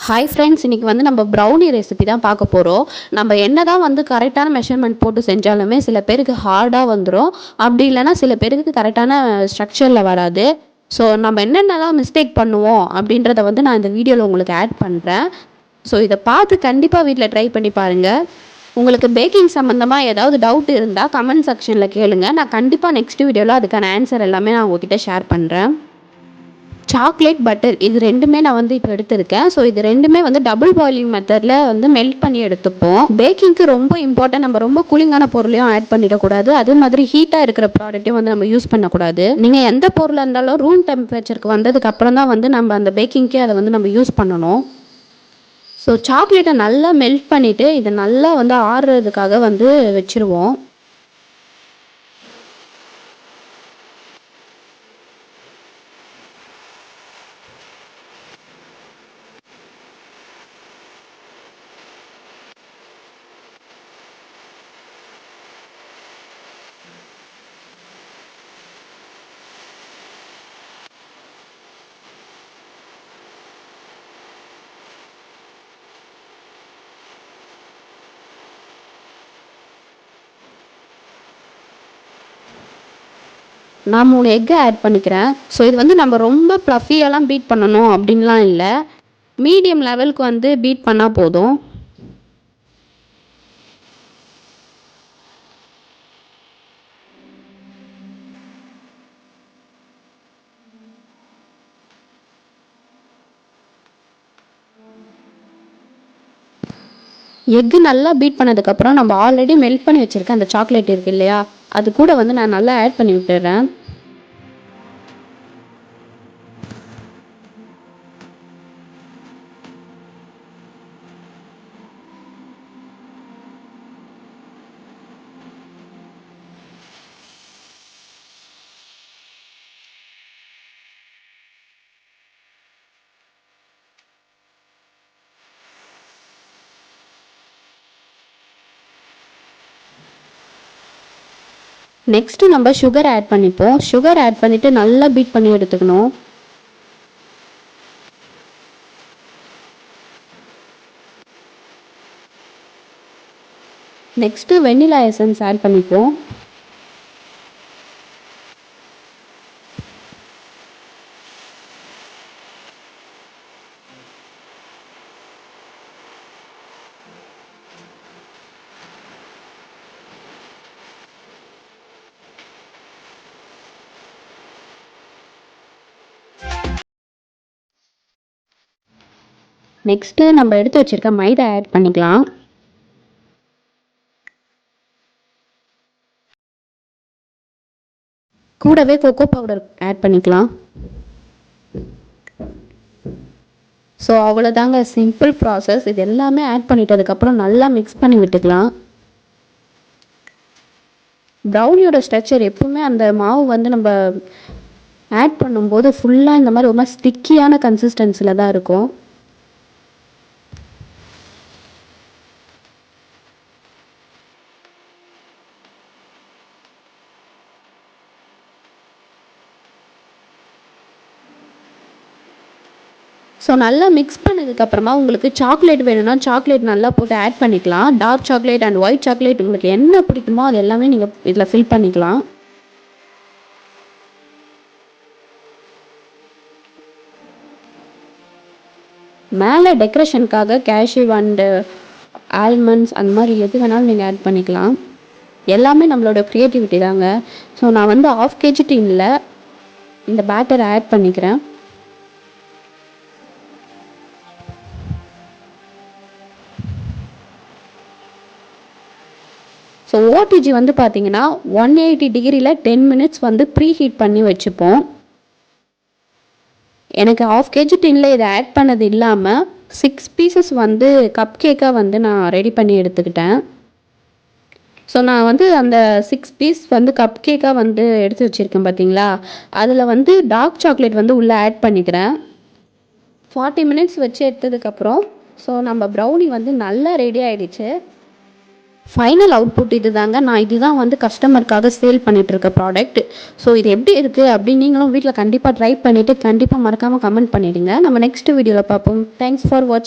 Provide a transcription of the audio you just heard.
Hi friends, இன்றைக்கி வந்து நம்ம ப்ரௌனி ரெசிபி தான் பார்க்க போகிறோம். நம்ம என்ன தான் வந்து கரெக்டான மெஷர்மெண்ட் போட்டு செஞ்சாலுமே சில பேருக்கு ஹார்டாக வந்துடும். அப்படி இல்லைனா சில பேருக்கு கரெக்டான ஸ்ட்ரக்சரில் வராது. ஸோ நம்ம என்னென்னலாம் மிஸ்டேக் பண்ணுவோம் அப்படின்றத வந்து நான் இந்த வீடியோவில் உங்களுக்கு ஆட் பண்ணுறேன். ஸோ இதை பார்த்து கண்டிப்பாக வீட்டில் ட்ரை பண்ணி பாருங்கள். உங்களுக்கு பேக்கிங் சம்மந்தமாக ஏதாவது டவுட் இருந்தால் கமெண்ட் செக்ஷனில் கேளுங்கள். நான் கண்டிப்பாக நெக்ஸ்ட் வீடியோவில் அதுக்கான ஆன்சர் எல்லாமே நான் உங்ககிட்ட ஷேர் பண்ணுறேன். சாக்லேட் பட்டர் இது ரெண்டுமே நான் வந்து இப்போ எடுத்திருக்கேன். ஸோ இது ரெண்டுமே வந்து டபுள் பாயிலிங் மெத்தடில் வந்து மெல்ட் பண்ணி எடுத்துப்போம். பேக்கிங்க்கு ரொம்ப இம்பார்ட்டன்ட். நம்ம ரொம்ப கூலிங்கான பொருளையும் ஆட் பண்ணிடக்கூடாது. அதே மாதிரி ஹீட்டாக இருக்கிற ப்ராடக்ட்டையும் வந்து நம்ம யூஸ் பண்ணக்கூடாது. நீங்கள் எந்த பொருளாக இருந்தாலும் ரூம் டெம்பரேச்சருக்கு வந்ததுக்கு அப்புறம் தான் வந்து நம்ம அந்த பேக்கிங்க்கே அதை வந்து நம்ம யூஸ் பண்ணணும். ஸோ சாக்லேட்டை நல்லா மெல்ட் பண்ணிவிட்டு இதை நல்லா வந்து ஆறுறதுக்காக வந்து வச்சுருவோம். நான் 3 எக்கை ஆட் பண்ணிக்கிறேன். ஸோ இது வந்து நம்ம ரொம்ப ப்ளஃபியெல்லாம் பீட் பண்ணணும் அப்படின்லாம் இல்லை. மீடியம் லெவலுக்கு வந்து பீட் பண்ணால் போதும். எக்கு நல்லா பீட் பண்ணதுக்கப்புறம் நம்ம ஆல்ரெடி மெல்ட் பண்ணி வச்சுருக்க அந்த சாக்லேட் இருக்குது இல்லையா, அது கூட வந்து நான் நல்லா ஆட் பண்ணி விட்டுறேன். நெக்ஸ்ட்டு நம்ம சுகர் ஆட் பண்ணிப்போம். சுகர் ஆட் பண்ணிவிட்டு நல்லா பீட் பண்ணி எடுத்துக்கணும். நெக்ஸ்ட்டு வெண்ணிலா எசன்ஸ் ஆட் பண்ணிப்போம். நெக்ஸ்ட்டு நம்ம எடுத்து வச்சுருக்க மைதா ஆட் பண்ணிக்கலாம். கூடவே கொக்கோ பவுடர் ஆட் பண்ணிக்கலாம். ஸோ அவ்வளோதாங்க, சிம்பிள் ப்ராசஸ். இது எல்லாமே ஆட் பண்ணிட்டதுக்கப்புறம் நல்லா மிக்ஸ் பண்ணி விட்டுக்கலாம். ப்ரௌனியோட ஸ்ட்ரக்சர் எப்பவுமே அந்த மாவு வந்து நம்ம ஆட் பண்ணும்போது ஃபுல்லாக இந்த மாதிரி ரொம்ப ஸ்டிக்கியான கன்சிஸ்டன்சியில் தான் இருக்கும். ஸோ நல்லா மிக்ஸ் பண்ணதுக்கப்புறமா உங்களுக்கு சாக்லேட் வேணும்னா சாக்லேட் நல்லா போட்டு ஆட் பண்ணிக்கலாம். Dark chocolate and white chocolate உங்களுக்கு என்ன பிடிக்குமோ அது எல்லாமே நீங்கள் இதில் ஃபில் பண்ணிக்கலாம். மேலே டெக்கரேஷனுக்காக கேஷ்யூ அண்டு ஆல்மண்ட்ஸ் அந்த மாதிரி எது வேணாலும் நீங்கள் ஆட் பண்ணிக்கலாம். எல்லாமே நம்மளோட க்ரியேட்டிவிட்டி தாங்க. ஸோ நான் வந்து 1/2 kg டின்னில் இந்த பேட்டரை ஆட் பண்ணிக்கிறேன். ஸோ ஓடிஜி வந்து பார்த்தீங்கன்னா 180 டிகிரியில் 10 மினிட்ஸ் வந்து ப்ரீ ஹீட் பண்ணி வச்சுப்போம். எனக்கு 1/2 kg டின்னில் இதை ஆட் பண்ணது இல்லாமல் 6 பீசஸ் வந்து கப் கேக்காக வந்து நான் ரெடி பண்ணி எடுத்துக்கிட்டேன். ஸோ நான் வந்து அந்த 6 பீஸ் வந்து கப் கேக்காக வந்து எடுத்து வச்சுருக்கேன் பார்த்தீங்களா, அதில் வந்து டார்க் சாக்லேட் வந்து உள்ளே ஆட் பண்ணிக்கிறேன். 40 மினிட்ஸ் வச்சு எடுத்ததுக்கப்புறம் ஸோ நம்ம ப்ரௌனி வந்து நல்லா ரெடி ஆகிடுச்சு. ஃபைனல் அவுட்புட் இது தாங்க. நான் இதுதான் வந்து கஸ்டமருக்காக சேல் பண்ணிகிட்ருக்க ப்ராடக்ட். ஸோ இது எப்படி இருக்குது அப்படின்னு நீங்களும் வீட்டில் கண்டிப்பாக ட்ரை பண்ணிவிட்டு கண்டிப்பாக மறக்காமல் கமெண்ட் பண்ணிவிடுங்க. நம்ம நெக்ஸ்ட் வீடியோவில் பார்ப்போம். தேங்க்ஸ் ஃபார் வாட்சிங்.